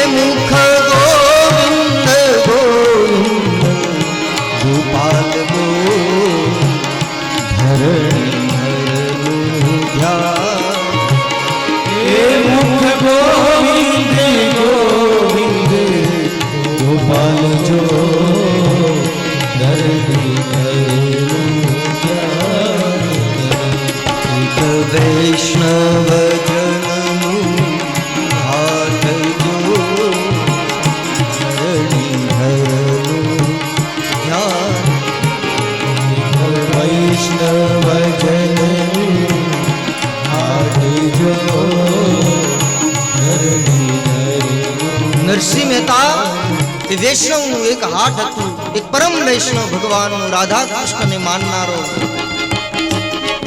એ મુખ ગોવિંદ ગોવિંદ ગોપાલ ગોવિંદ ધરણી હરનું ધ્યાન એ મુખ ગોવિંદ ગોવિંદ ગોપાલ જો ધરણી ધરનું ધ્યાન એક વૈષ્ણવ જનનું હાથ જો હરણી હરનું ધ્યાન વૈષ્ણવજનનું હાથ જો ધરણી ધરનું નરસિંહ મહેતા એ વૈષ્ણવનું એક હાથ હતું, એક પરમ વૈષ્ણવ ભગવાનનું રાધા કૃષ્ણને માનનારો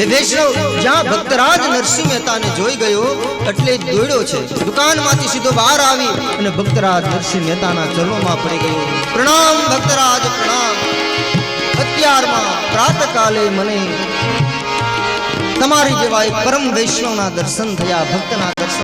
એ વૈષ્ણવ જ્યાં ભક્તરાજ નરસિંહ મહેતાને જોઈ ગયો એટલે જ દોડ્યો છે. દુકાનમાંથી સીધો બહાર આવી અને ભક્તરાજ નરસિંહ મહેતાના ચરણોમાં પડી ગયો. પ્રણામ ભક્તરાજ પ્રણામ. અત્યારમાં પ્રાતકાલે મને તમારી જેવા એક પરમ વૈષ્ણવના દર્શન થયા, ભક્તના દર્શન